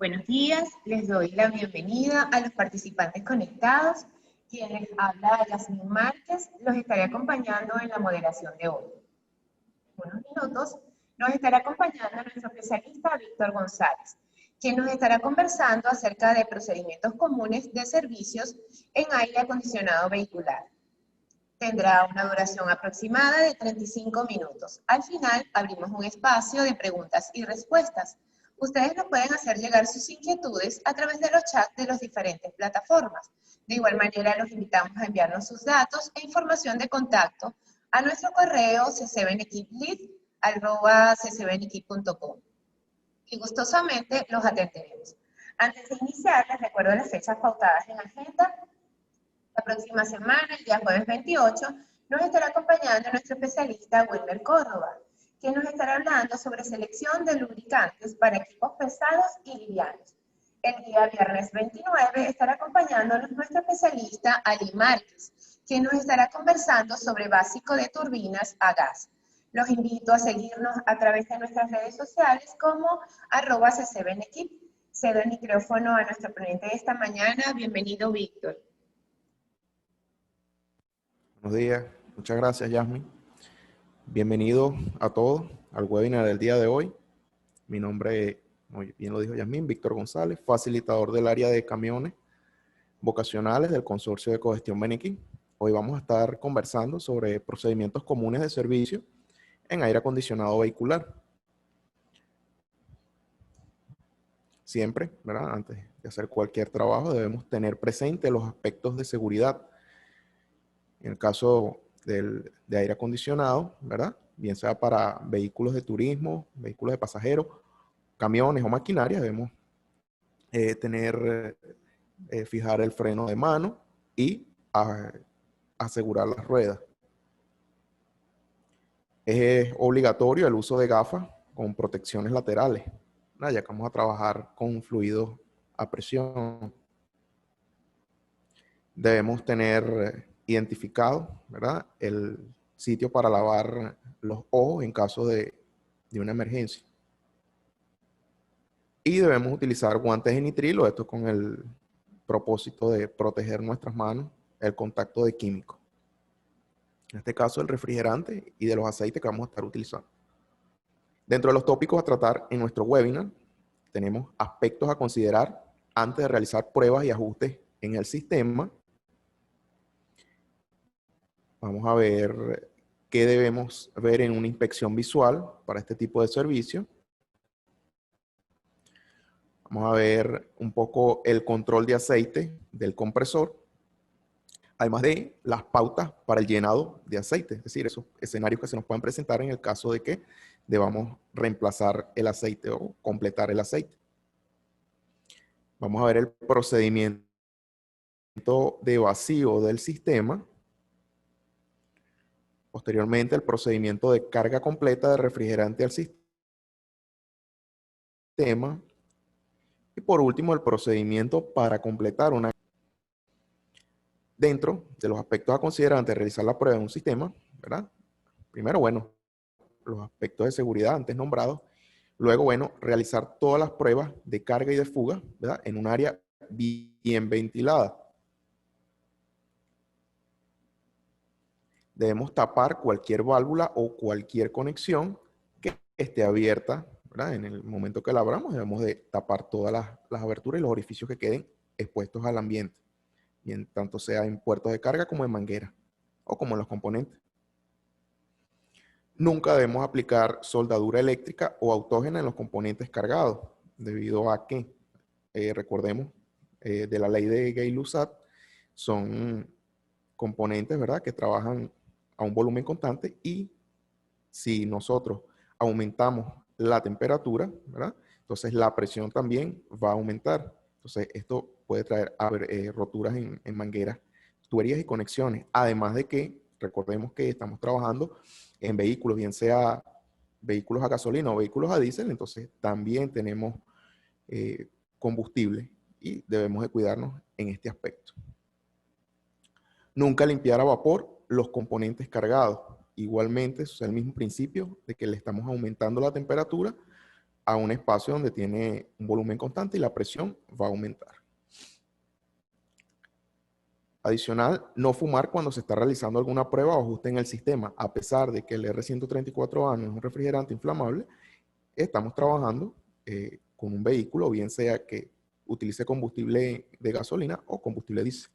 Buenos días, les doy la bienvenida a los participantes conectados. Quien les habla, Yasmín Márquez, los estaré acompañando en la moderación de hoy. En unos minutos nos estará acompañando nuestro especialista Víctor González, quien nos estará conversando acerca de procedimientos comunes de servicios en aire acondicionado vehicular. Tendrá una duración aproximada de 35 minutos. Al final abrimos un espacio de preguntas y respuestas. Ustedes nos pueden hacer llegar sus inquietudes a través de los chats de las diferentes plataformas. De igual manera, los invitamos a enviarnos sus datos e información de contacto a nuestro correo ccbnequiplead@ccbnequip.com y gustosamente los atenderemos. Antes de iniciar, les recuerdo las fechas pautadas en agenda. La próxima semana, el día jueves 28, nos estará acompañando nuestro especialista Wilmer Córdoba, quien nos estará hablando sobre selección de lubricantes para equipos pesados y livianos. El día viernes 29 estará acompañándonos nuestro especialista Ali Márquez, quien nos estará conversando sobre básico de turbinas a gas. Los invito a seguirnos a través de nuestras redes sociales como @ccbnequip. Cedo el micrófono a nuestro ponente de esta mañana. Bienvenido, Víctor. Buenos días, muchas gracias, Yasmin. Bienvenidos a todos al webinar del día de hoy. Mi nombre, como bien lo dijo Yasmin, Víctor González, facilitador del área de camiones vocacionales del consorcio de cogestión Benequip. Hoy vamos a estar conversando sobre procedimientos comunes de servicio en aire acondicionado vehicular. Siempre, ¿verdad? Antes de hacer cualquier trabajo debemos tener presente los aspectos de seguridad. En el caso de aire acondicionado, ¿verdad? Bien sea para vehículos de turismo, vehículos de pasajeros, camiones o maquinaria, debemos fijar el freno de mano y asegurar las ruedas. Es obligatorio el uso de gafas con protecciones laterales, ¿verdad? Ya que vamos a trabajar con fluidos a presión. Debemos tener identificado, ¿verdad?, el sitio para lavar los ojos en caso de una emergencia. Y debemos utilizar guantes de nitrilo, esto con el propósito de proteger nuestras manos del contacto de químicos. En este caso, el refrigerante y de los aceites que vamos a estar utilizando. Dentro de los tópicos a tratar en nuestro webinar, tenemos aspectos a considerar antes de realizar pruebas y ajustes en el sistema. Vamos a ver qué debemos ver en una inspección visual para este tipo de servicio. Vamos a ver un poco el control de aceite del compresor, además de las pautas para el llenado de aceite, es decir, esos escenarios que se nos pueden presentar en el caso de que debamos reemplazar el aceite o completar el aceite. Vamos a ver el procedimiento de vacío del sistema. Posteriormente, el procedimiento de carga completa de refrigerante al sistema. Y por último, el procedimiento para completar una... Dentro de los aspectos a considerar antes de realizar la prueba de un sistema, ¿verdad? Primero, bueno, los aspectos de seguridad antes nombrados. Luego, bueno, realizar todas las pruebas de carga y de fuga, ¿verdad?, en un área bien ventilada. Debemos tapar cualquier válvula o cualquier conexión que esté abierta, ¿verdad? En el momento que la abramos, debemos de tapar todas las aberturas y los orificios que queden expuestos al ambiente, bien tanto sea en puertos de carga como en manguera o como en los componentes. Nunca debemos aplicar soldadura eléctrica o autógena en los componentes cargados, debido a que, recordemos, de la ley de Gay-Lussac, son componentes, ¿verdad?, que trabajan a un volumen constante, y si nosotros aumentamos la temperatura, ¿verdad?, entonces la presión también va a aumentar. Entonces esto puede traer roturas en mangueras, tuberías y conexiones. Además de que, recordemos que estamos trabajando en vehículos, bien sea vehículos a gasolina o vehículos a diésel, entonces también tenemos combustible y debemos de cuidarnos en este aspecto. Nunca limpiar a vapor los componentes cargados. Igualmente, es el mismo principio de que le estamos aumentando la temperatura, a un espacio donde tiene un volumen constante y la presión va a aumentar. Adicional, no fumar cuando se está realizando alguna prueba o ajuste en el sistema. A pesar de que el R134A no es un refrigerante inflamable, estamos trabajando con un vehículo, bien sea que utilice combustible de gasolina o combustible diésel.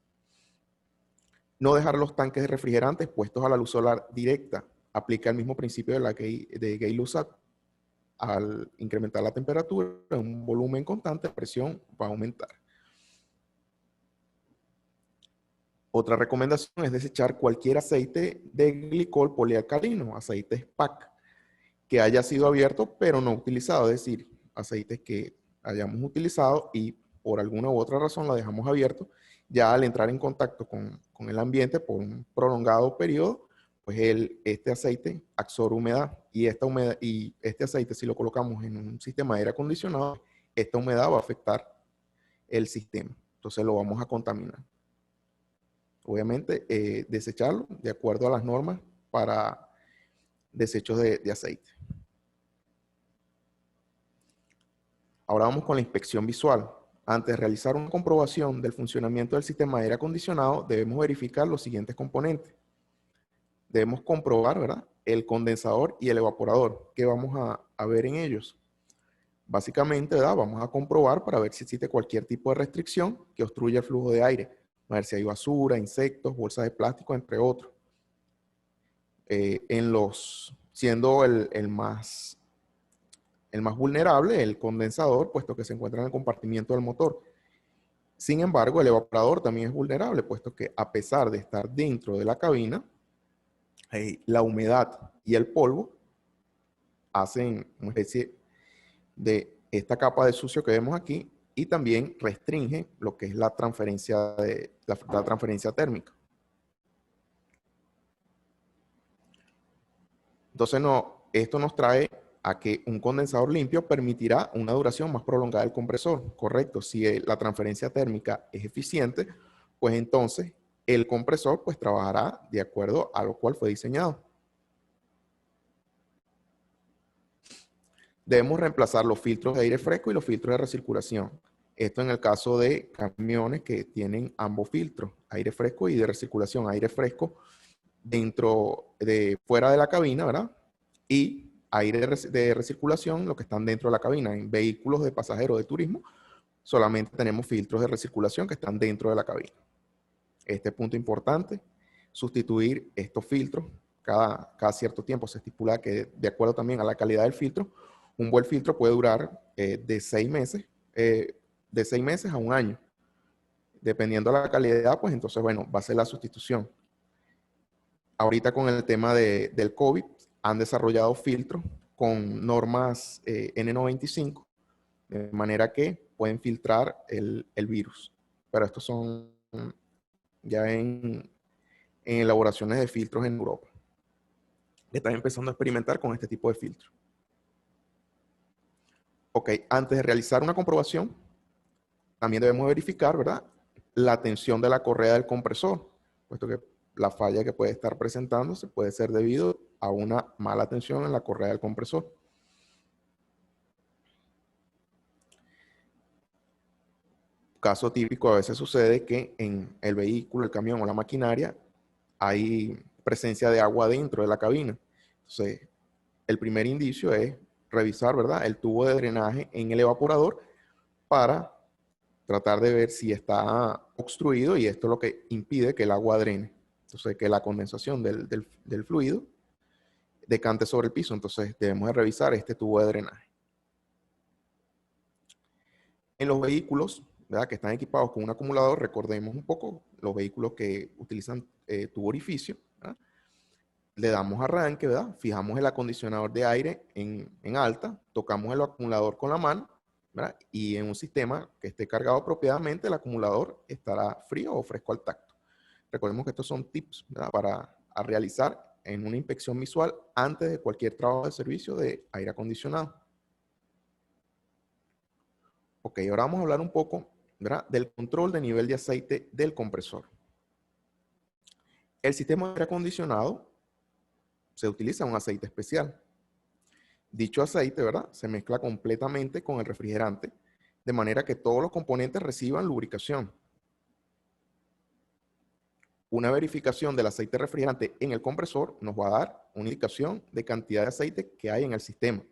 No dejar los tanques de refrigerantes puestos a la luz solar directa. Aplica el mismo principio de Gay-Lussac. Al incrementar la temperatura en un volumen constante, la presión va a aumentar. Otra recomendación es desechar cualquier aceite de glicol polialcalino, aceite SPAC, que haya sido abierto pero no utilizado, es decir, aceites que hayamos utilizado y por alguna u otra razón la dejamos abierto, ya al entrar en contacto con el ambiente por un prolongado periodo, pues este aceite absorbe humedad y este aceite, si lo colocamos en un sistema de aire acondicionado, esta humedad va a afectar el sistema, entonces lo vamos a contaminar. Obviamente, desecharlo de acuerdo a las normas para desechos de aceite. Ahora vamos con la inspección visual. Antes de realizar una comprobación del funcionamiento del sistema de aire acondicionado, debemos verificar los siguientes componentes. Debemos comprobar, ¿verdad?, el condensador y el evaporador. ¿Qué vamos a ver en ellos? Básicamente, ¿verdad?, vamos a comprobar para ver si existe cualquier tipo de restricción que obstruya el flujo de aire. A ver si hay basura, insectos, bolsas de plástico, entre otros. Siendo el más vulnerable, el condensador, puesto que se encuentra en el compartimiento del motor. Sin embargo, el evaporador también es vulnerable, puesto que a pesar de estar dentro de la cabina, la humedad y el polvo hacen una especie de esta capa de sucio que vemos aquí y también restringe lo que es la transferencia térmica. Entonces, esto nos trae a que un condensador limpio permitirá una duración más prolongada del compresor. Correcto, si la transferencia térmica es eficiente, pues entonces el compresor pues trabajará de acuerdo a lo cual fue diseñado. Debemos reemplazar los filtros de aire fresco y los filtros de recirculación. Esto en el caso de camiones que tienen ambos filtros, aire fresco y de recirculación. Aire fresco fuera de la cabina, ¿verdad? Y aire de recirculación, los que están dentro de la cabina. En vehículos de pasajeros de turismo, solamente tenemos filtros de recirculación que están dentro de la cabina. Este punto importante, sustituir estos filtros cada cierto tiempo. Se estipula que de acuerdo también a la calidad del filtro, un buen filtro puede durar de 6 meses a un año. Dependiendo de la calidad, pues entonces, bueno, va a ser la sustitución. Ahorita con el tema del COVID, han desarrollado filtros con normas N95, de manera que pueden filtrar el virus. Pero estos son ya en elaboraciones de filtros en Europa. Están empezando a experimentar con este tipo de filtros. Ok, antes de realizar una comprobación, también debemos verificar, ¿verdad?, la tensión de la correa del compresor, puesto que la falla que puede estar presentándose puede ser debido a una mala tensión en la correa del compresor. Caso típico, a veces sucede que en el vehículo, el camión o la maquinaria hay presencia de agua dentro de la cabina. Entonces, el primer indicio es revisar, ¿verdad?, el tubo de drenaje en el evaporador para tratar de ver si está obstruido, y esto es lo que impide que el agua drene. Entonces, que la condensación del fluido decante sobre el piso. Entonces, debemos de revisar este tubo de drenaje. En los vehículos, ¿verdad?, que están equipados con un acumulador, recordemos un poco, los vehículos que utilizan tubo orificio, ¿verdad?, le damos arranque, ¿verdad?, fijamos el acondicionador de aire en alta, tocamos el acumulador con la mano, ¿verdad?, y en un sistema que esté cargado apropiadamente, el acumulador estará frío o fresco al tacto. Recordemos que estos son tips, ¿verdad?, para realizar en una inspección visual antes de cualquier trabajo de servicio de aire acondicionado. Ok, ahora vamos a hablar un poco, ¿verdad?, del control de nivel de aceite del compresor. El sistema de aire acondicionado se utiliza un aceite especial. dicho aceite, ¿verdad?, se mezcla completamente con el refrigerante, de manera que todos los componentes reciban lubricación. Una verificación del aceite refrigerante en el compresor nos va a dar una indicación de cantidad de aceite que hay en el sistema.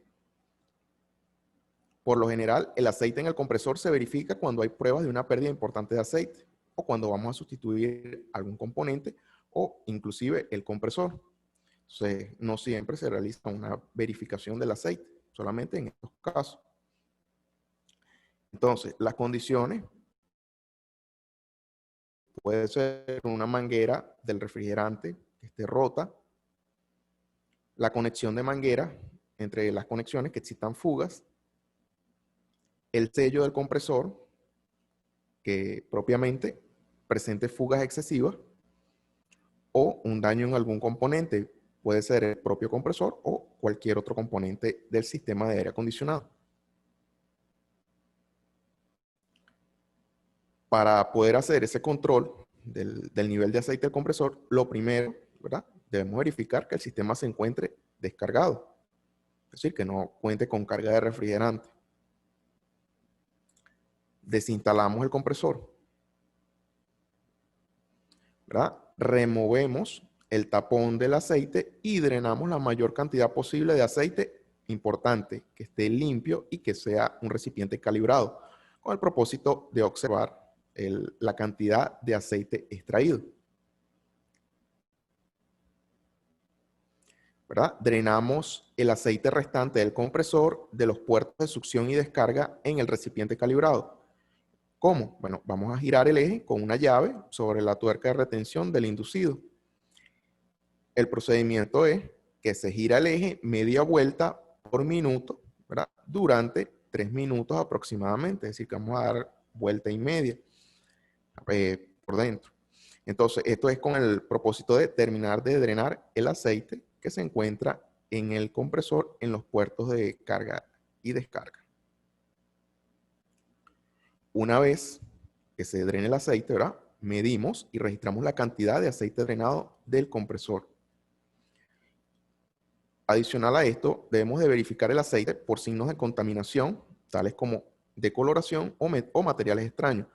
Por lo general, el aceite en el compresor se verifica cuando hay pruebas de una pérdida importante de aceite o cuando vamos a sustituir algún componente o inclusive el compresor. Entonces, no siempre se realiza una verificación del aceite, solamente en estos casos. Entonces, las condiciones puede ser una manguera del refrigerante que esté rota, la conexión de manguera, entre las conexiones que existan fugas, el sello del compresor, que propiamente presente fugas excesivas, o un daño en algún componente, puede ser el propio compresor o cualquier otro componente del sistema de aire acondicionado. Para poder hacer ese control del nivel de aceite del compresor, lo primero, ¿verdad?, debemos verificar que el sistema se encuentre descargado, es decir, que no cuente con carga de refrigerante. Desinstalamos el compresor, ¿verdad? Removemos el tapón del aceite y drenamos la mayor cantidad posible de aceite. Importante que esté limpio y que sea un recipiente calibrado, con el propósito de observar la cantidad de aceite extraído. ¿Verdad? Drenamos el aceite restante del compresor de los puertos de succión y descarga en el recipiente calibrado. ¿Cómo? Bueno, vamos a girar el eje con una llave sobre la tuerca de retención del inducido. El procedimiento es que se gira el eje media vuelta por minuto, ¿verdad?, durante 3 minutos aproximadamente, es decir, que vamos a dar vuelta y media por dentro. Entonces, esto es con el propósito de terminar de drenar el aceite que se encuentra en el compresor en los puertos de carga y descarga. Una vez que se drene el aceite, ¿verdad?, medimos y registramos la cantidad de aceite drenado del compresor. Adicional a esto, debemos de verificar el aceite por signos de contaminación, tales como decoloración o materiales extraños.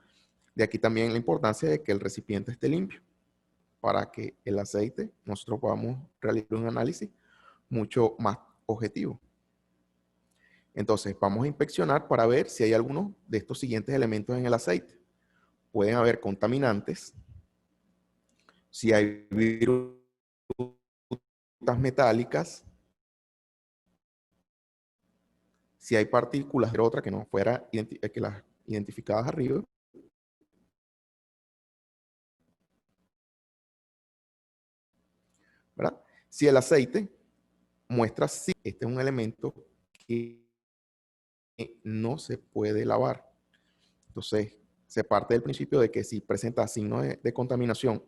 De aquí también la importancia de que el recipiente esté limpio, para que el aceite nosotros podamos realizar un análisis mucho más objetivo. Entonces, vamos a inspeccionar para ver si hay alguno de estos siguientes elementos en el aceite. Pueden haber contaminantes, si hay virutas metálicas, si hay partículas de otra que no fuera que las identificadas arriba, ¿verdad? Si el aceite muestra si este es un elemento que no se puede lavar. Entonces, se parte del principio de que si presenta signos de contaminación,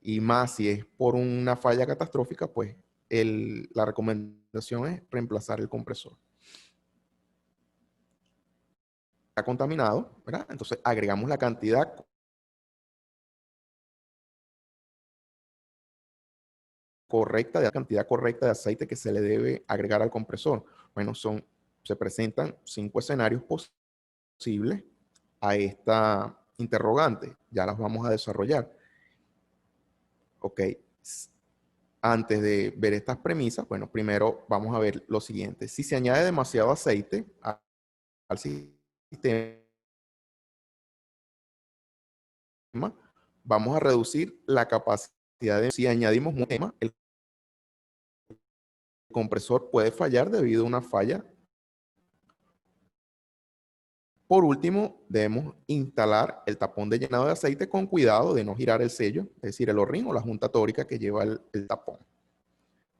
y más si es por una falla catastrófica, pues la recomendación es reemplazar el compresor. Está contaminado, ¿verdad? Entonces agregamos la cantidad correcta de aceite que se le debe agregar al compresor. Bueno, se presentan 5 escenarios posibles a esta interrogante. Ya las vamos a desarrollar. Ok. Antes de ver estas premisas, bueno, primero vamos a ver lo siguiente. Si se añade demasiado aceite al sistema, vamos a reducir la capacidad de... Si añadimos mucho tema, el compresor puede fallar debido a una falla. Por último, debemos instalar el tapón de llenado de aceite con cuidado de no girar el sello, es decir, el horrín o la junta tórica que lleva el tapón.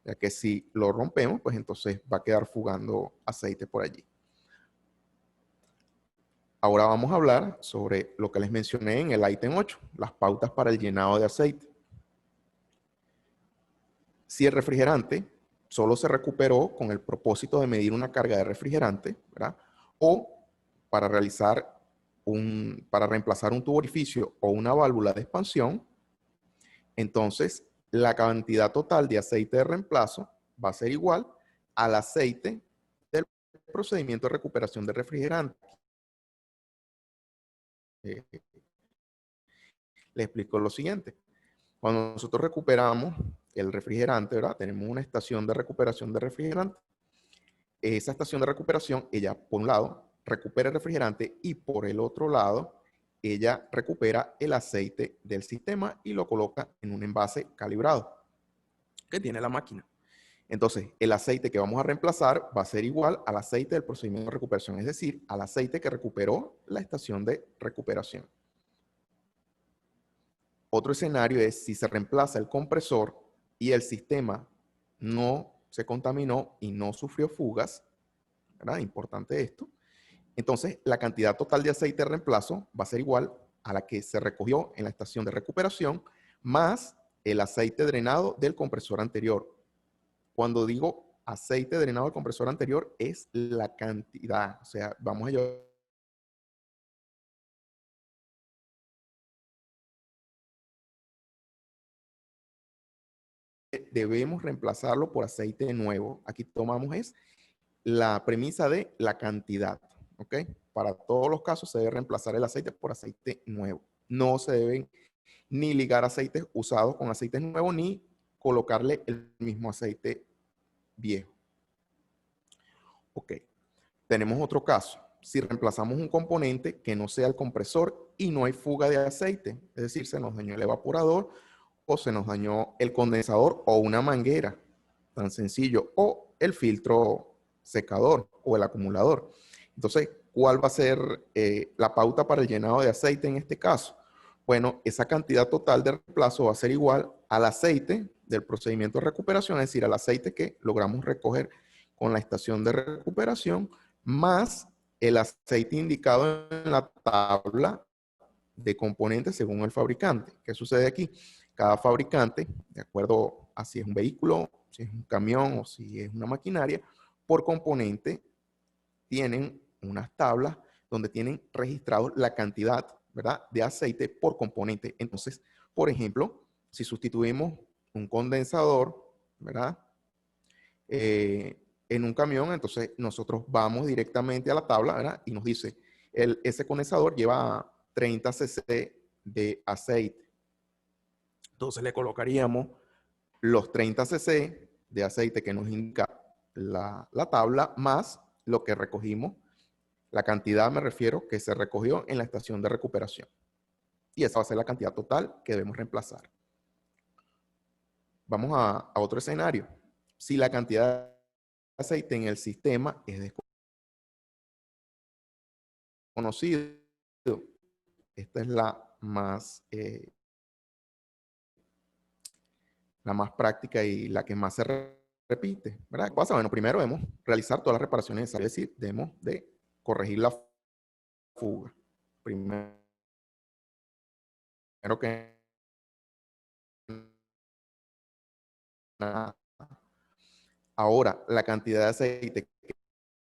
Ya que si lo rompemos, pues entonces va a quedar fugando aceite por allí. Ahora vamos a hablar sobre lo que les mencioné en el ítem 8, las pautas para el llenado de aceite. Si el refrigerante solo se recuperó con el propósito de medir una carga de refrigerante, ¿verdad?, o para reemplazar un tubo orificio o una válvula de expansión, entonces la cantidad total de aceite de reemplazo va a ser igual al aceite del procedimiento de recuperación de refrigerante. Le explico lo siguiente. Cuando nosotros recuperamos el refrigerante, ¿verdad? Tenemos una estación de recuperación de refrigerante. Esa estación de recuperación, ella, por un lado, recupera el refrigerante y por el otro lado, ella recupera el aceite del sistema y lo coloca en un envase calibrado que tiene la máquina. Entonces, el aceite que vamos a reemplazar va a ser igual al aceite del procedimiento de recuperación, es decir, al aceite que recuperó la estación de recuperación. Otro escenario es si se reemplaza el compresor y el sistema no se contaminó y no sufrió fugas, ¿verdad? Importante esto. Entonces, la cantidad total de aceite de reemplazo va a ser igual a la que se recogió en la estación de recuperación más el aceite drenado del compresor anterior. Cuando digo aceite drenado del compresor anterior, es la cantidad. O sea, vamos a llevar debemos reemplazarlo por aceite nuevo. Aquí tomamos es la premisa de la cantidad, ¿ok? Para todos los casos se debe reemplazar el aceite por aceite nuevo. No se deben ni ligar aceites usados con aceites nuevos, ni colocarle el mismo aceite viejo. Ok. Tenemos otro caso. Si reemplazamos un componente que no sea el compresor y no hay fuga de aceite, es decir, se nos dañó el evaporador o se nos dañó el condensador o una manguera, tan sencillo, o el filtro secador o el acumulador. Entonces, ¿cuál va a ser la pauta para el llenado de aceite en este caso? Bueno, esa cantidad total de reemplazo va a ser igual al aceite del procedimiento de recuperación, es decir, al aceite que logramos recoger con la estación de recuperación, más el aceite indicado en la tabla de componentes según el fabricante. ¿Qué sucede aquí? Cada fabricante, de acuerdo a si es un vehículo, si es un camión o si es una maquinaria, por componente tienen unas tablas donde tienen registrado la cantidad, ¿verdad?, de aceite por componente. Entonces, por ejemplo, si sustituimos un condensador, ¿verdad?, en un camión, entonces nosotros vamos directamente a la tabla, ¿verdad?, y nos dice, ese condensador lleva 30 cc de aceite. Entonces le colocaríamos los 30 cc de aceite que nos indica la tabla, más lo que recogimos, la cantidad me refiero que se recogió en la estación de recuperación. Y esa va a ser la cantidad total que debemos reemplazar. Vamos a otro escenario. Si la cantidad de aceite en el sistema es desconocida, esta es la más práctica y la que más se repite, ¿verdad? ¿Qué pasa? Bueno, primero debemos realizar todas las reparaciones necesarias, es decir, debemos de corregir la fuga. Primero que nada. Ahora, la cantidad de aceite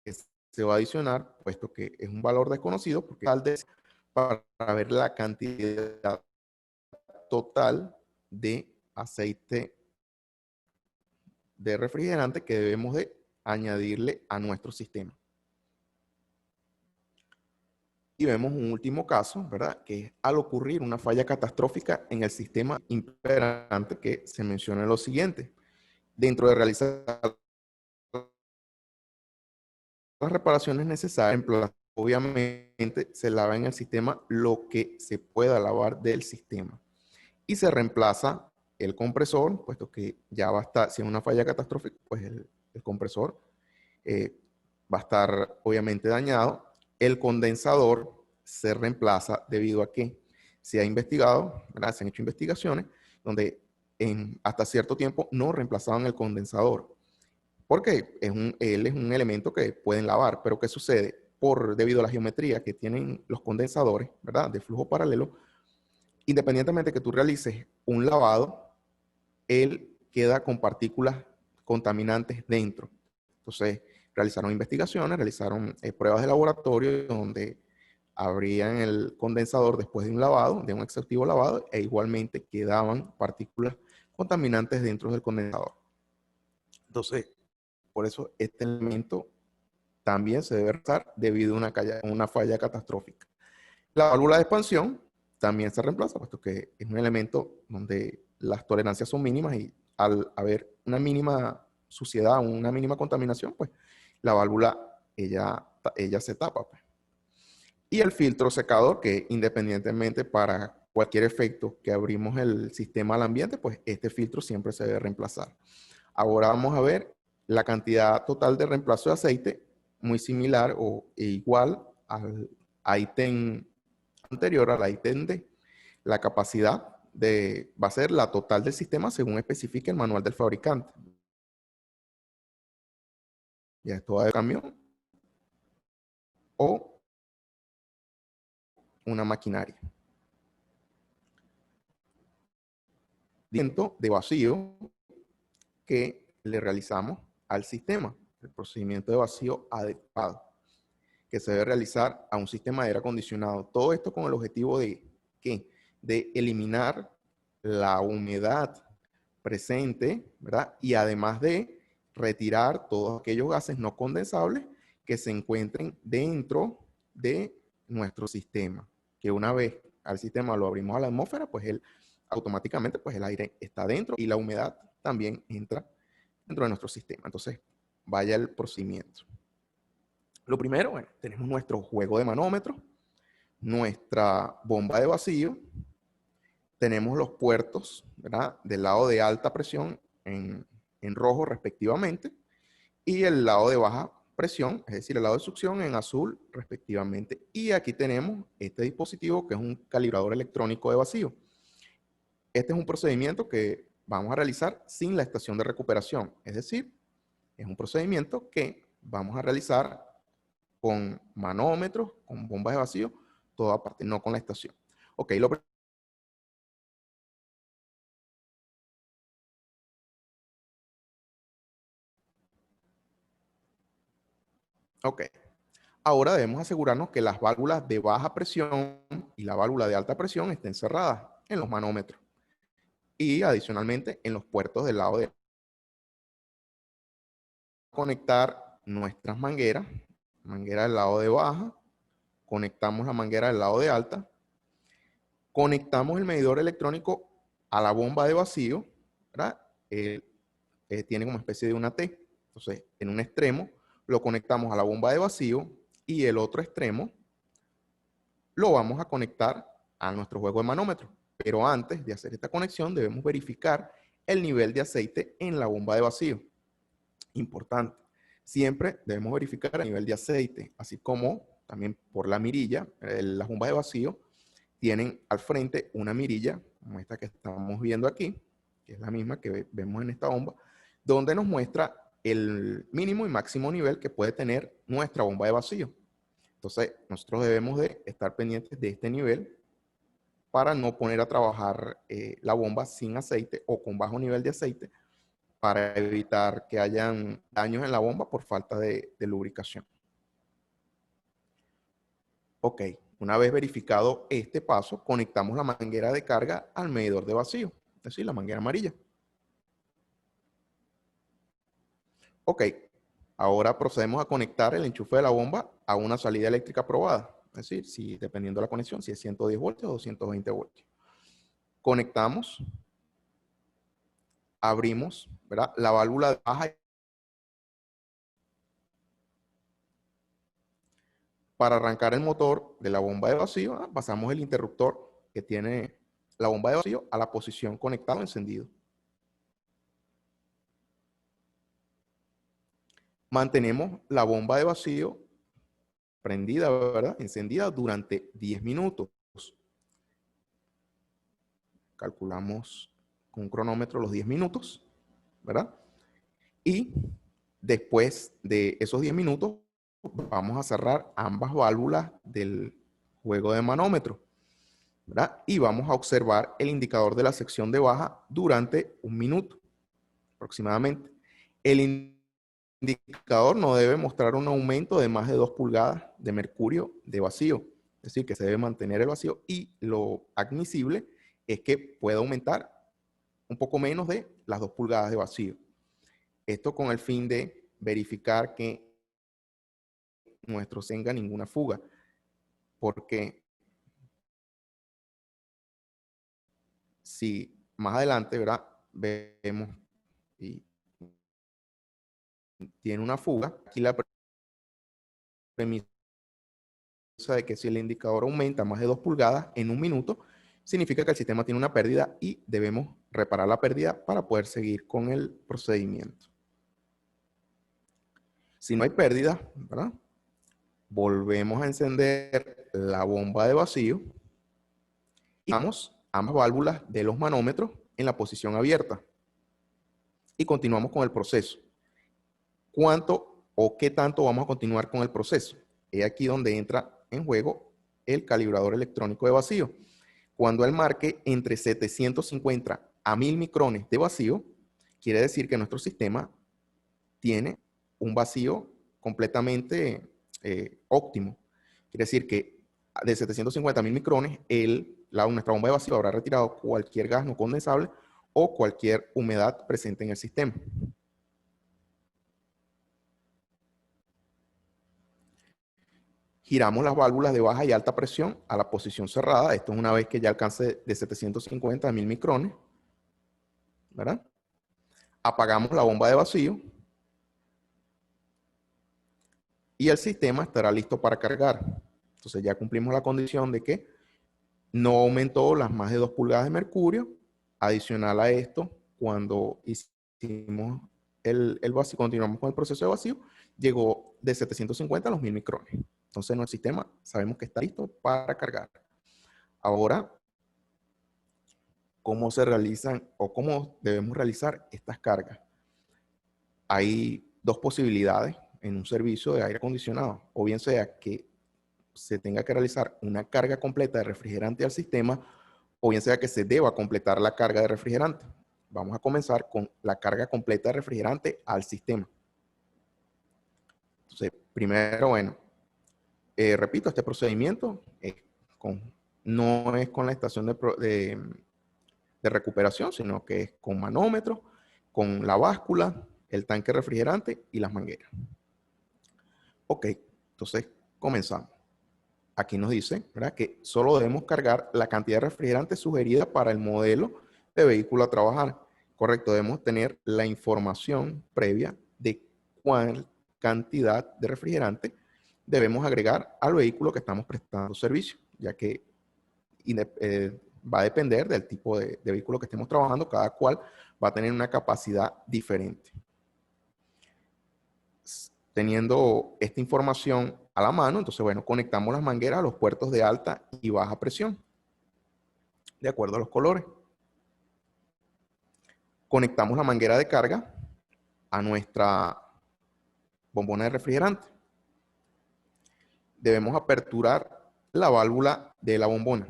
que se va a adicionar, puesto que es un valor desconocido, porque tal vez para ver la cantidad total de aceite de refrigerante que debemos de añadirle a nuestro sistema. Y vemos un último caso, ¿verdad?, que es al ocurrir una falla catastrófica en el sistema imperante, que se menciona lo siguiente. Dentro de realizar las reparaciones necesarias, obviamente se lava en el sistema lo que se pueda lavar del sistema. Y se reemplaza el compresor, puesto que ya va a estar, si es una falla catastrófica, pues el compresor va a estar obviamente dañado. El condensador se reemplaza debido a que se ha investigado, ¿verdad?, se han hecho investigaciones donde hasta cierto tiempo no reemplazaban el condensador. Porque él es un elemento que pueden lavar, pero ¿qué sucede? Debido a la geometría que tienen los condensadores, ¿verdad?, de flujo paralelo, independientemente de que tú realices un lavado, él queda con partículas contaminantes dentro. Entonces, realizaron investigaciones, realizaron pruebas de laboratorio donde abrían el condensador después de un lavado, de un exhaustivo lavado, e igualmente quedaban partículas contaminantes dentro del condensador. Entonces, por eso este elemento también se debe reemplazar debido a una falla catastrófica. La válvula de expansión también se reemplaza, puesto que es un elemento donde las tolerancias son mínimas y al haber una mínima suciedad, una mínima contaminación, pues la válvula ella se tapa, pues. Y el filtro secador, que independientemente para cualquier efecto que abrimos el sistema al ambiente, pues este filtro siempre se debe reemplazar. Ahora vamos a ver la cantidad total de reemplazo de aceite, muy similar o igual al ítem anterior, al ítem D. La capacidad va a ser la total del sistema según especifique el manual del fabricante. Ya esto va de camión o una maquinaria. De vacío que le realizamos al sistema, el procedimiento de vacío adecuado que se debe realizar a un sistema de aire acondicionado. Todo esto con el objetivo de ¿qué? De eliminar la humedad presente, ¿verdad? Y además de retirar todos aquellos gases no condensables que se encuentren dentro de nuestro sistema. Que una vez al sistema lo abrimos a la atmósfera, pues automáticamente pues el aire está dentro y la humedad también entra dentro de nuestro sistema. Entonces, vaya el procedimiento. Lo primero, bueno, tenemos nuestro juego de manómetro, nuestra bomba de vacío, tenemos los puertos, ¿verdad? Del lado de alta presión en rojo respectivamente y el lado de baja presión, es decir, el lado de succión en azul respectivamente. Y aquí tenemos este dispositivo que es un calibrador electrónico de vacío. Este es un procedimiento que vamos a realizar sin la estación de recuperación, es decir, es un procedimiento que vamos a realizar con manómetros, con bombas de vacío, todo aparte, no con la estación. Ok, ok. Ahora debemos asegurarnos que las válvulas de baja presión y la válvula de alta presión estén cerradas en los manómetros. Y adicionalmente en los puertos del lado de conectar nuestras mangueras, manguera del lado de baja, conectamos la manguera del lado de alta, conectamos el medidor electrónico a la bomba de vacío, ¿verdad? Tiene como especie de una T. Entonces, en un extremo lo conectamos a la bomba de vacío y el otro extremo lo vamos a conectar a nuestro juego de manómetro. Pero antes de hacer esta conexión debemos verificar el nivel de aceite en la bomba de vacío. Importante. Siempre debemos verificar el nivel de aceite, así como también por la mirilla. Las bombas de vacío tienen al frente una mirilla, como esta que estamos viendo aquí, que es la misma que vemos en esta bomba, donde nos muestra el mínimo y máximo nivel que puede tener nuestra bomba de vacío. Entonces, nosotros debemos de estar pendientes de este nivel para no poner a trabajar la bomba sin aceite o con bajo nivel de aceite para evitar que hayan daños en la bomba por falta de lubricación. Ok, una vez verificado este paso, conectamos la manguera de carga al medidor de vacío, es decir, la manguera amarilla. Ok, ahora procedemos a conectar el enchufe de la bomba a una salida eléctrica aprobada. Es decir, si, dependiendo de la conexión, si es 110 voltios o 220 voltios. Conectamos, abrimos, ¿verdad? La válvula de baja. Para arrancar el motor de la bomba de vacío, pasamos el interruptor que tiene la bomba de vacío a la posición conectado encendido. Mantenemos la bomba de vacío prendida, ¿verdad? Encendida durante 10 minutos. Calculamos con un cronómetro los 10 minutos, ¿verdad? Y después de esos 10 minutos, vamos a cerrar ambas válvulas del juego de manómetro, ¿verdad? Y vamos a observar el indicador de la sección de baja durante 1 minuto aproximadamente. El indicador no debe mostrar un aumento de más de 2 pulgadas de mercurio de vacío, es decir, que se debe mantener el vacío, y lo admisible es que pueda aumentar un poco menos de las 2 pulgadas de vacío. Esto con el fin de verificar que nuestro tenga ninguna fuga, porque si más adelante, ¿verdad? Vemos y tiene una fuga, aquí la premisa de que si el indicador aumenta más de 2 pulgadas en un minuto, significa que el sistema tiene una pérdida y debemos reparar la pérdida para poder seguir con el procedimiento. Si no hay pérdida, ¿verdad? Volvemos a encender la bomba de vacío y damos ambas válvulas de los manómetros en la posición abierta. Y continuamos con el proceso. ¿Cuánto o qué tanto vamos a continuar con el proceso? Es aquí donde entra en juego el calibrador electrónico de vacío. Cuando él marque entre 750 a 1000 micrones de vacío, quiere decir que nuestro sistema tiene un vacío completamente óptimo. Quiere decir que de 750 a 1000 micrones, nuestra bomba de vacío habrá retirado cualquier gas no condensable o cualquier humedad presente en el sistema. Giramos las válvulas de baja y alta presión a la posición cerrada. Esto es una vez que ya alcance de 750 a 1000 micrones, ¿verdad? Apagamos la bomba de vacío y el sistema estará listo para cargar. Entonces ya cumplimos la condición de que no aumentó las más de 2 pulgadas de mercurio. Adicional a esto, cuando hicimos el vacío, continuamos con el proceso de vacío, llegó de 750 a los 1000 micrones. Entonces nuestro sistema sabemos que está listo para cargar. Ahora, ¿cómo se realizan o cómo debemos realizar estas cargas? Hay dos posibilidades en un servicio de aire acondicionado, o bien sea que se tenga que realizar una carga completa de refrigerante al sistema, o bien sea que se deba completar la carga de refrigerante. Vamos a comenzar con la carga completa de refrigerante al sistema. Entonces, primero, bueno, repito, este procedimiento no es con la estación de recuperación, sino que es con manómetro, con la báscula, el tanque refrigerante y las mangueras. Ok, entonces comenzamos. Aquí nos dice, ¿verdad?, que solo debemos cargar la cantidad de refrigerante sugerida para el modelo de vehículo a trabajar. Correcto, debemos tener la información previa de cuál cantidad de refrigerante debemos agregar al vehículo que estamos prestando servicio, ya que va a depender del tipo de vehículo que estemos trabajando, cada cual va a tener una capacidad diferente. Teniendo esta información a la mano, entonces, bueno, conectamos las mangueras a los puertos de alta y baja presión, de acuerdo a los colores. Conectamos la manguera de carga a nuestra bombona de refrigerante. Debemos aperturar la válvula de la bombona.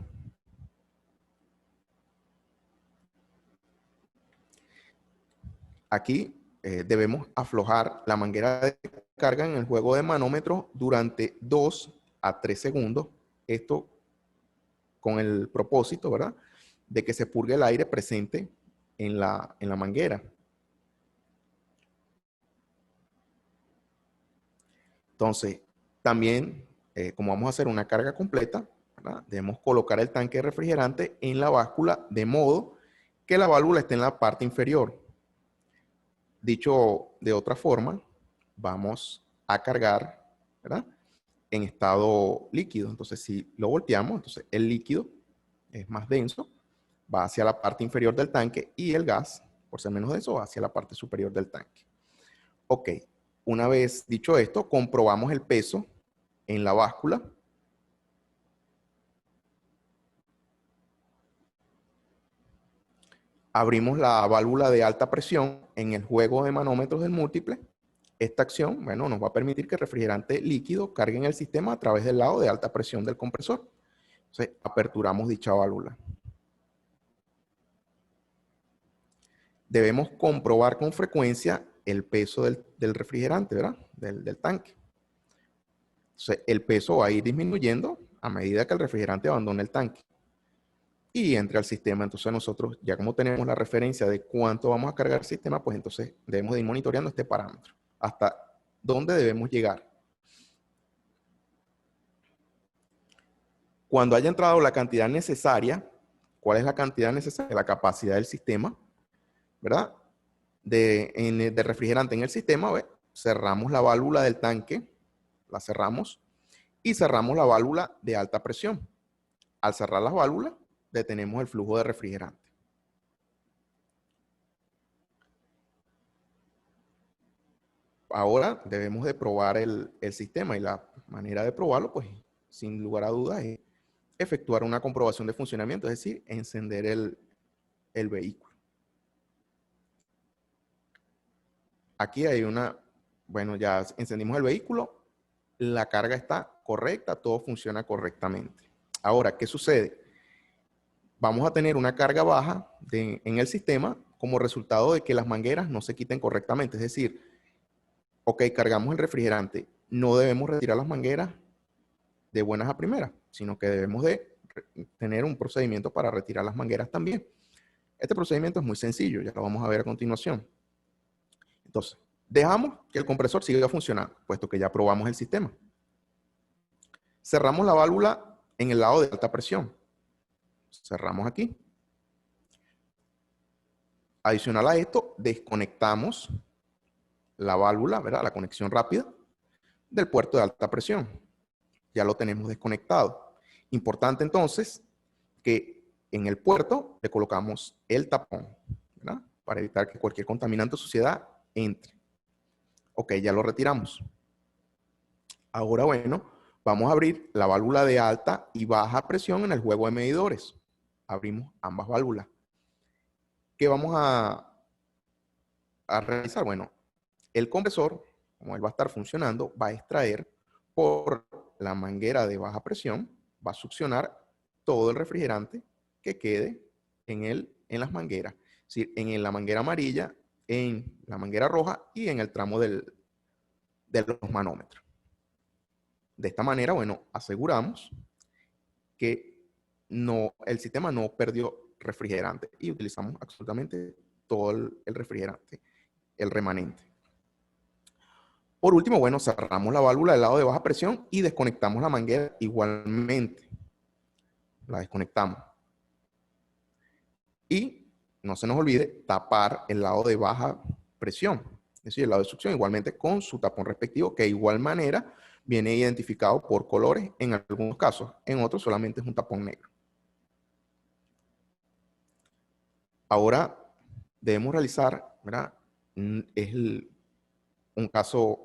Aquí debemos aflojar la manguera de carga en el juego de manómetros durante 2 a 3 segundos. Esto con el propósito, ¿verdad?, de que se purgue el aire presente en la manguera. Entonces, también, como vamos a hacer una carga completa, ¿verdad?, debemos colocar el tanque de refrigerante en la báscula de modo que la válvula esté en la parte inferior. Dicho de otra forma, vamos a cargar, ¿verdad?, en estado líquido. Entonces, si lo volteamos, entonces el líquido es más denso, va hacia la parte inferior del tanque y el gas, por ser menos denso, va hacia la parte superior del tanque. Ok, una vez dicho esto, comprobamos el peso en la báscula. Abrimos la válvula de alta presión en el juego de manómetros del múltiple. Esta acción, bueno, nos va a permitir que el refrigerante líquido cargue en el sistema a través del lado de alta presión del compresor. Entonces, aperturamos dicha válvula. Debemos comprobar con frecuencia el peso del refrigerante, ¿verdad?, del tanque. Entonces, el peso va a ir disminuyendo a medida que el refrigerante abandone el tanque y entre al sistema. Entonces nosotros, ya como tenemos la referencia de cuánto vamos a cargar el sistema, pues entonces debemos de ir monitoreando este parámetro. hasta dónde debemos llegar. Cuando haya entrado la cantidad necesaria, ¿cuál es la cantidad necesaria? La capacidad del sistema, ¿verdad? De refrigerante en el sistema, ¿ve? Cerramos la válvula del tanque, la cerramos, y cerramos la válvula de alta presión. Al cerrar las válvulas, detenemos el flujo de refrigerante. Ahora debemos de probar el sistema, y la manera de probarlo, pues, sin lugar a dudas, es efectuar una comprobación de funcionamiento, es decir, encender el vehículo. Aquí hay bueno, ya encendimos el vehículo, la carga está correcta, todo funciona correctamente. Ahora, ¿qué sucede? Vamos a tener una carga baja en el sistema como resultado de que las mangueras no se quiten correctamente. Es decir, ok, cargamos el refrigerante, no debemos retirar las mangueras de buenas a primeras, sino que debemos de tener un procedimiento para retirar las mangueras también. Este procedimiento es muy sencillo, ya lo vamos a ver a continuación. Entonces, dejamos que el compresor siga funcionando, puesto que ya probamos el sistema. Cerramos la válvula en el lado de alta presión. Cerramos aquí. Adicional a esto, desconectamos la válvula, ¿verdad? La conexión rápida del puerto de alta presión. Ya lo tenemos desconectado. Importante entonces que en el puerto le colocamos el tapón, ¿verdad? Para evitar que cualquier contaminante o suciedad entre. Ok, ya lo retiramos. Ahora, bueno, vamos a abrir la válvula de alta y baja presión en el juego de medidores. Abrimos ambas válvulas. ¿Qué vamos a realizar? Bueno, el compresor, como él va a estar funcionando, va a extraer por la manguera de baja presión, va a succionar todo el refrigerante que quede en las mangueras. Es decir, en la manguera amarilla, en la manguera roja y en el tramo de los manómetros. De esta manera, bueno, aseguramos que el sistema no perdió refrigerante y utilizamos absolutamente todo el refrigerante, el remanente. Por último, bueno, cerramos la válvula del lado de baja presión y desconectamos la manguera igualmente. La desconectamos. Y no se nos olvide tapar el lado de baja presión, es decir, el lado de succión, igualmente con su tapón respectivo, que de igual manera viene identificado por colores en algunos casos, en otros solamente es un tapón negro. Ahora debemos realizar, ¿verdad? Un caso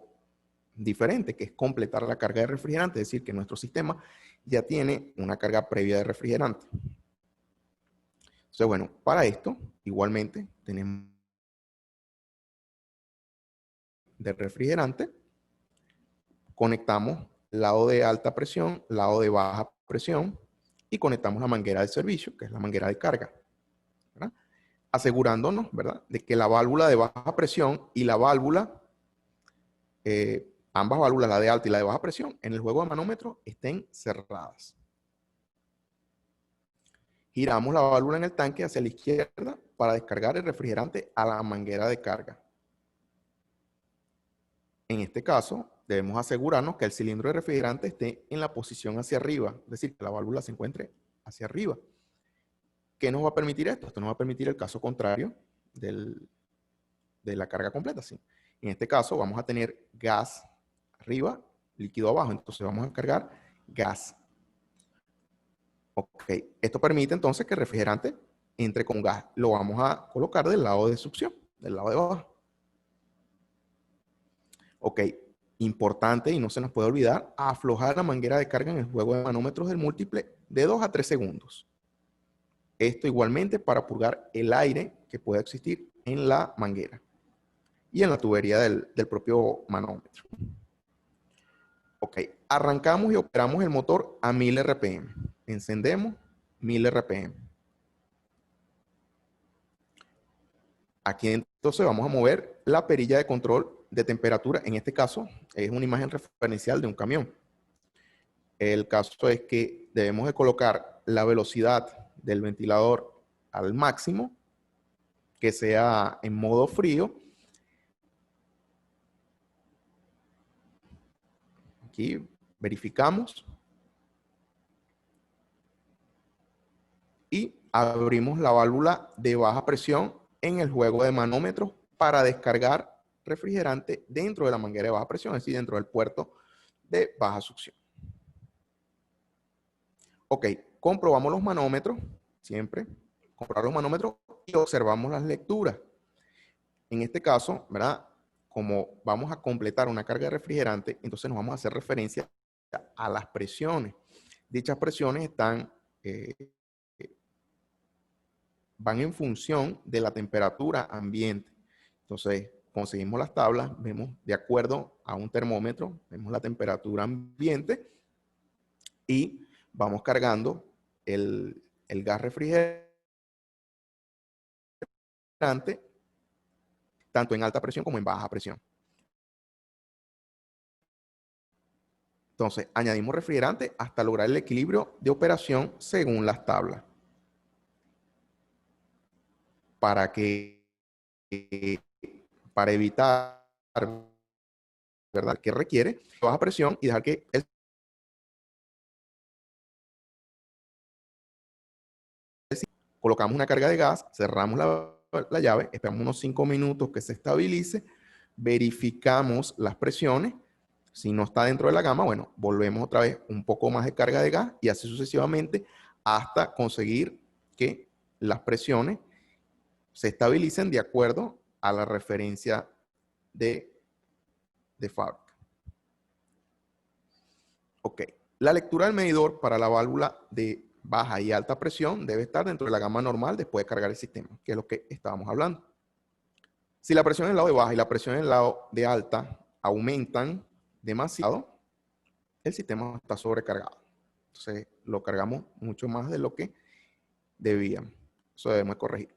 diferente, que es completar la carga de refrigerante, es decir, que nuestro sistema ya tiene una carga previa de refrigerante. Entonces, bueno, para esto, igualmente, tenemos de refrigerante, conectamos lado de alta presión, lado de baja presión, y conectamos la manguera de servicio, que es la manguera de carga, ¿verdad? Asegurándonos, ¿verdad?, de que la válvula de baja presión y la válvula, ambas válvulas, la de alta y la de baja presión, en el juego de manómetros estén cerradas. Giramos la válvula en el tanque hacia la izquierda para descargar el refrigerante a la manguera de carga. En este caso, debemos asegurarnos que el cilindro de refrigerante esté en la posición hacia arriba, es decir, que la válvula se encuentre hacia arriba. ¿Qué nos va a permitir esto? Esto nos va a permitir el caso contrario de la carga completa. ¿Sí? En este caso, vamos a tener gas arriba, líquido abajo, entonces vamos a cargar gas. Ok, esto permite entonces que el refrigerante entre con gas. Lo vamos a colocar del lado de succión, del lado de abajo. Ok, importante y no se nos puede olvidar, aflojar la manguera de carga en el juego de manómetros del múltiple de 2 a 3 segundos. Esto igualmente para purgar el aire que pueda existir en la manguera y en la tubería del propio manómetro. Ok, arrancamos y operamos el motor a 1000 RPM. Encendemos 1000 RPM. Aquí entonces vamos a mover la perilla de control de temperatura. En este caso es una imagen referencial de un camión. El caso es que debemos de colocar la velocidad del ventilador al máximo, que sea en modo frío, Aquí verificamos y abrimos la válvula de baja presión en el juego de manómetros para descargar refrigerante dentro de la manguera de baja presión, es decir, dentro del puerto de baja succión. Ok, comprobamos los manómetros, siempre, comprobar los manómetros y observamos las lecturas. En este caso, ¿verdad? Como vamos a completar una carga de refrigerante, entonces nos vamos a hacer referencia a las presiones. Dichas presiones van en función de la temperatura ambiente. Entonces, conseguimos las tablas, vemos de acuerdo a un termómetro, vemos la temperatura ambiente y vamos cargando el gas refrigerante tanto en alta presión como en baja presión. Entonces, añadimos refrigerante hasta lograr el equilibrio de operación según las tablas. Para evitar, ¿verdad?, que requiere baja presión y dejar que colocamos una carga de gas, cerramos la llave, esperamos unos 5 minutos que se estabilice, verificamos las presiones. Si no está dentro de la gama, bueno, volvemos otra vez un poco más de carga de gas y así sucesivamente hasta conseguir que las presiones se estabilicen de acuerdo a la referencia de fábrica. Ok, la lectura del medidor para la válvula de baja y alta presión debe estar dentro de la gama normal después de cargar el sistema, que es lo que estábamos hablando. Si la presión en el lado de baja y la presión en el lado de alta aumentan demasiado, el sistema está sobrecargado. Entonces lo cargamos mucho más de lo que debíamos. Eso debemos corregir.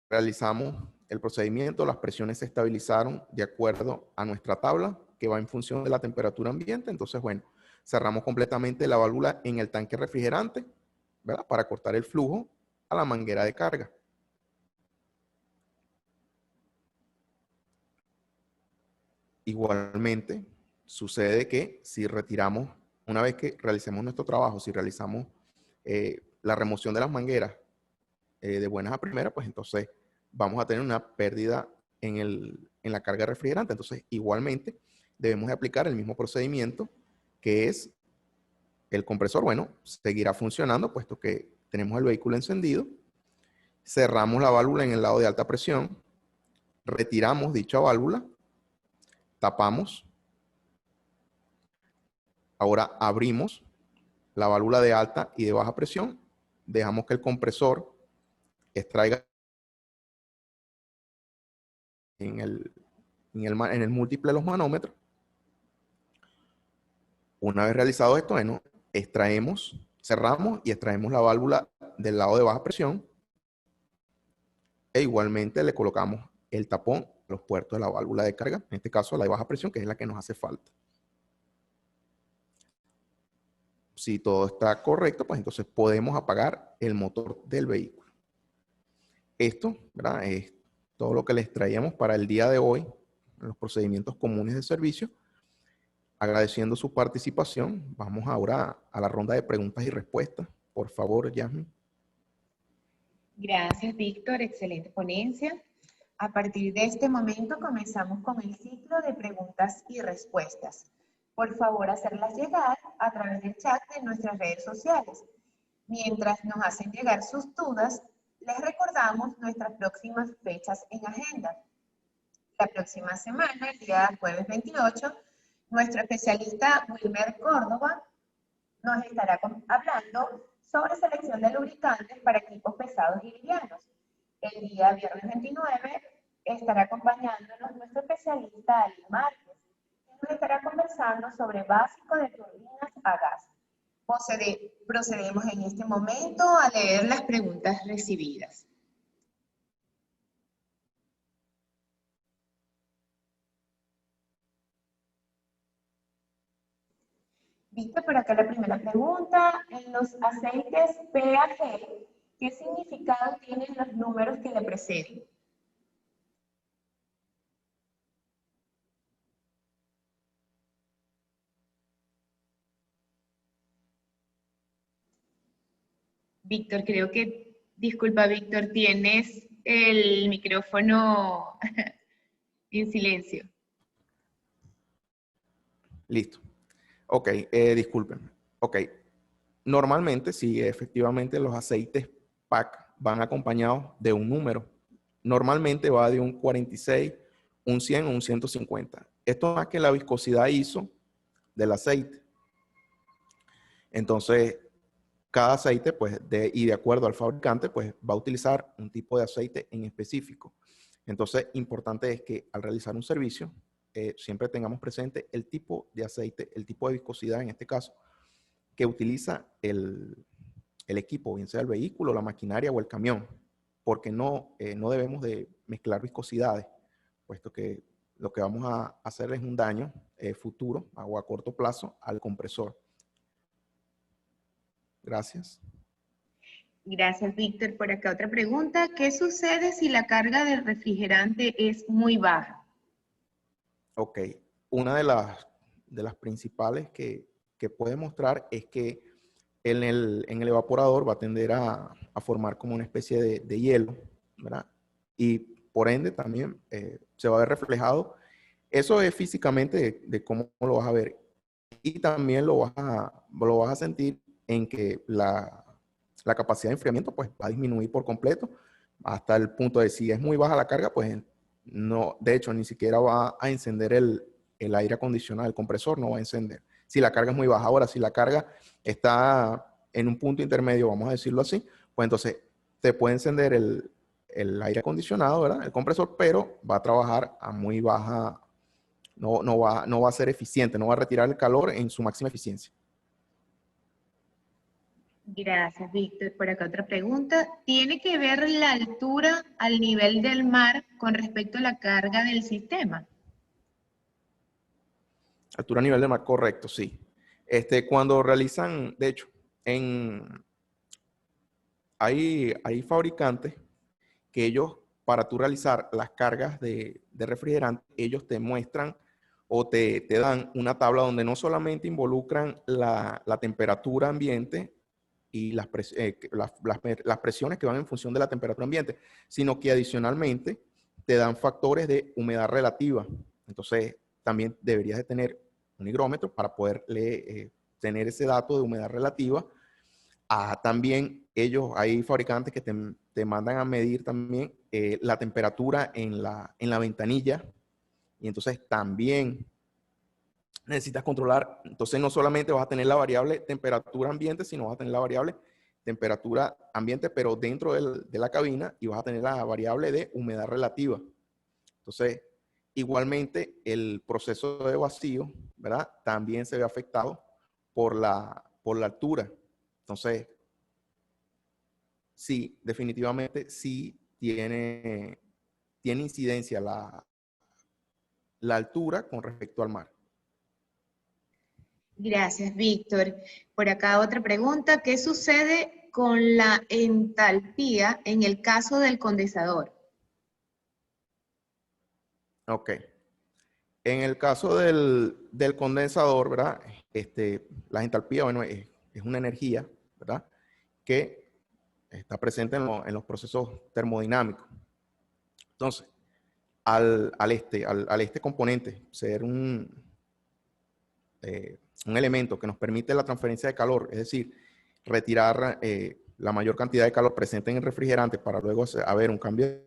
Realizamos el procedimiento, las presiones se estabilizaron de acuerdo a nuestra tabla, que va en función de la temperatura ambiente. Entonces, bueno, cerramos completamente la válvula en el tanque refrigerante, ¿verdad?, para cortar el flujo a la manguera de carga. Igualmente, sucede que si retiramos, una vez que realicemos nuestro trabajo, si realizamos la remoción de las mangueras de buenas a primeras, pues entonces vamos a tener una pérdida en la carga refrigerante. Entonces, igualmente, debemos de aplicar el mismo procedimiento, que es el compresor, bueno, seguirá funcionando, puesto que tenemos el vehículo encendido. Cerramos la válvula en el lado de alta presión, retiramos dicha válvula, tapamos. Ahora abrimos la válvula de alta y de baja presión, dejamos que el compresor extraiga en el múltiple de los manómetros. Una vez realizado esto, bueno, extraemos, cerramos y extraemos la válvula del lado de baja presión e igualmente le colocamos el tapón a los puertos de la válvula de carga, en este caso la de baja presión, que es la que nos hace falta. Si todo está correcto, pues entonces podemos apagar el motor del vehículo. Esto, ¿verdad?, es todo lo que les traíamos para el día de hoy en los procedimientos comunes de servicio. Agradeciendo su participación, vamos ahora a la ronda de preguntas y respuestas. Por favor, Yasmin. Gracias, Víctor. Excelente ponencia. A partir de este momento comenzamos con el ciclo de preguntas y respuestas. Por favor, hacerlas llegar a través del chat de nuestras redes sociales. Mientras nos hacen llegar sus dudas, les recordamos nuestras próximas fechas en agenda. La próxima semana, el día jueves 28, nuestro especialista Wilmer Córdoba nos estará hablando sobre selección de lubricantes para equipos pesados y livianos. El día viernes 29 estará acompañándonos nuestro especialista Ali Márquez, que nos estará conversando sobre básico de turbinas a gas. Procedemos en este momento a leer las preguntas recibidas. Viste por acá la primera pregunta. En los aceites PAG, ¿qué significado tienen los números que le preceden? Víctor, creo que, disculpa, Víctor, tienes el micrófono en silencio. Listo. Ok, disculpen. Ok, normalmente, sí, efectivamente los aceites PAC van acompañados de un número. Normalmente va de un 46, un 100 o un 150. Esto más que la viscosidad ISO del aceite. Entonces, cada aceite, pues, y de acuerdo al fabricante, pues, va a utilizar un tipo de aceite en específico. Entonces, importante es que al realizar un servicio, siempre tengamos presente el tipo de aceite, el tipo de viscosidad, en este caso, que utiliza el equipo, bien sea el vehículo, la maquinaria o el camión, porque no debemos de mezclar viscosidades, puesto que lo que vamos a hacer es un daño futuro o a corto plazo al compresor. Gracias. Gracias, Víctor. Por acá otra pregunta. ¿Qué sucede si la carga del refrigerante es muy baja? Ok, una de las principales que puede mostrar es que en el evaporador va a tender a formar como una especie de hielo, ¿verdad? Y por ende también se va a ver reflejado. Eso es físicamente de cómo lo vas a ver. Y también lo vas a sentir en que la capacidad de enfriamiento pues, va a disminuir por completo hasta el punto de si es muy baja la carga, pues no, de hecho, ni siquiera va a encender el aire acondicionado, el compresor no va a encender. Si la carga es muy baja. Ahora, si la carga está en un punto intermedio, vamos a decirlo así, pues entonces te puede encender el aire acondicionado, ¿verdad? El compresor, pero va a trabajar a muy baja, no va a ser eficiente, no va a retirar el calor en su máxima eficiencia. Gracias, Víctor. Por acá otra pregunta. ¿Tiene que ver la altura al nivel del mar con respecto a la carga del sistema? Altura a nivel de mar, correcto, sí. Cuando realizan, de hecho, hay fabricantes que ellos, para tú realizar las cargas de refrigerante, ellos te muestran o te dan una tabla donde no solamente involucran la temperatura ambiente y las presiones que van en función de la temperatura ambiente, sino que adicionalmente te dan factores de humedad relativa. Entonces, también deberías de tener un higrómetro para poder tener ese dato de humedad relativa. También hay fabricantes que te mandan a medir también la temperatura en la ventanilla, y entonces también necesitas controlar. Entonces no solamente vas a tener la variable temperatura ambiente, sino vas a tener la variable temperatura ambiente, pero dentro de la cabina, y vas a tener la variable de humedad relativa. Entonces, igualmente el proceso de vacío, ¿verdad? También se ve afectado por la altura. Entonces, sí, definitivamente sí tiene incidencia la altura con respecto al mar. Gracias, Víctor. Por acá otra pregunta. ¿Qué sucede con la entalpía en el caso del condensador? Ok. En el caso del condensador, ¿verdad? La entalpía, bueno, es una energía, ¿verdad? Que está presente en los procesos termodinámicos. Entonces, al componente ser un elemento que nos permite la transferencia de calor, es decir, retirar la mayor cantidad de calor presente en el refrigerante para luego haber un cambio,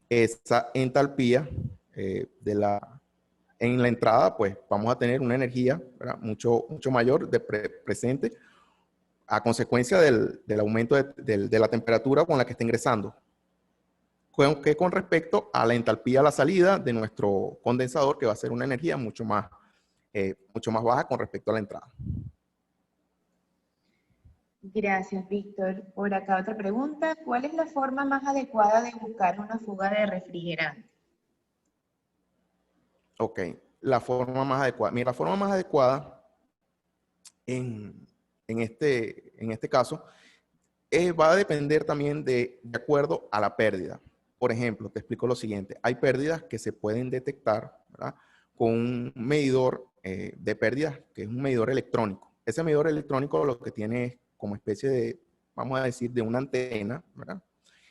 esa entalpía en la entrada, pues vamos a tener una energía, ¿verdad?, mucho mayor presente a consecuencia del aumento de la temperatura con la que está ingresando. Con respecto a la entalpía a la salida de nuestro condensador, que va a ser una energía mucho más baja con respecto a la entrada. Gracias, Víctor. Por acá otra pregunta. ¿Cuál es la forma más adecuada de buscar una fuga de refrigerante? Ok, la forma más adecuada. Mira, la forma más adecuada en este caso va a depender también de acuerdo a la pérdida. Por ejemplo, te explico lo siguiente. Hay pérdidas que se pueden detectar, ¿verdad?, con un medidor de pérdidas, que es un medidor electrónico. Ese medidor electrónico lo que tiene es como especie vamos a decir, de una antena, ¿verdad?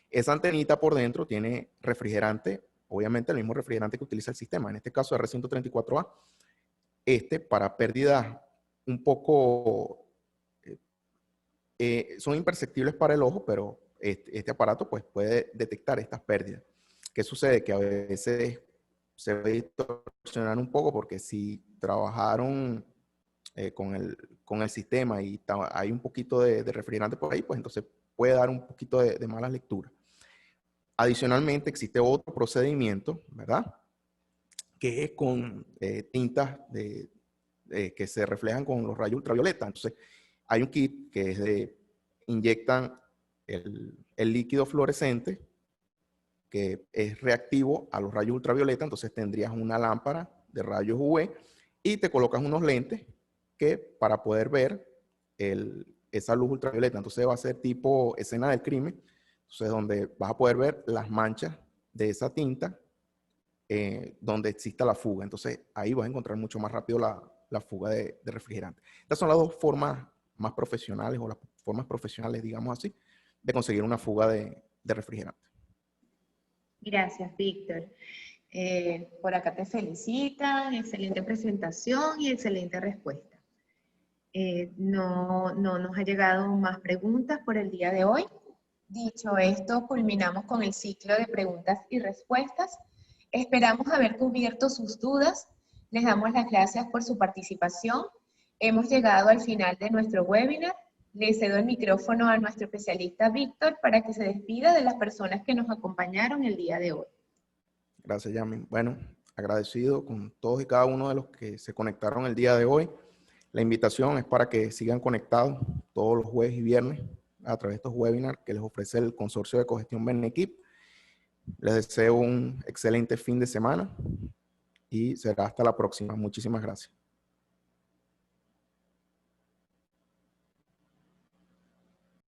Esa antenita por dentro tiene refrigerante, obviamente el mismo refrigerante que utiliza el sistema, en este caso R134A. Para pérdidas un poco, son imperceptibles para el ojo, pero este aparato pues, puede detectar estas pérdidas. ¿Qué sucede? Que a veces se va a distorsionar un poco porque si trabajaron con el sistema y hay un poquito de refrigerante por ahí, pues entonces puede dar un poquito de mala lectura. Adicionalmente, existe otro procedimiento, ¿verdad? Que es con tintas que se reflejan con los rayos ultravioleta. Entonces, hay un kit que es inyectan el líquido fluorescente que es reactivo a los rayos ultravioleta, entonces tendrías una lámpara de rayos UV y te colocas unos lentes que para poder ver esa luz ultravioleta, entonces va a ser tipo escena del crimen, entonces donde vas a poder ver las manchas de esa tinta donde exista la fuga, entonces ahí vas a encontrar mucho más rápido la fuga de refrigerante. Estas son las dos formas más profesionales o las formas profesionales, digamos así, de conseguir una fuga de refrigerante. Gracias, Víctor. Por acá te felicitan, excelente presentación y excelente respuesta. No nos ha llegado más preguntas por el día de hoy. Dicho esto, culminamos con el ciclo de preguntas y respuestas. Esperamos haber cubierto sus dudas. Les damos las gracias por su participación. Hemos llegado al final de nuestro webinar. Le cedo el micrófono a nuestro especialista Víctor para que se despida de las personas que nos acompañaron el día de hoy. Gracias, Yamin. Bueno, agradecido con todos y cada uno de los que se conectaron el día de hoy. La invitación es para que sigan conectados todos los jueves y viernes a través de estos webinars que les ofrece el Consorcio de Cogestión Benequip. Les deseo un excelente fin de semana y será hasta la próxima. Muchísimas gracias.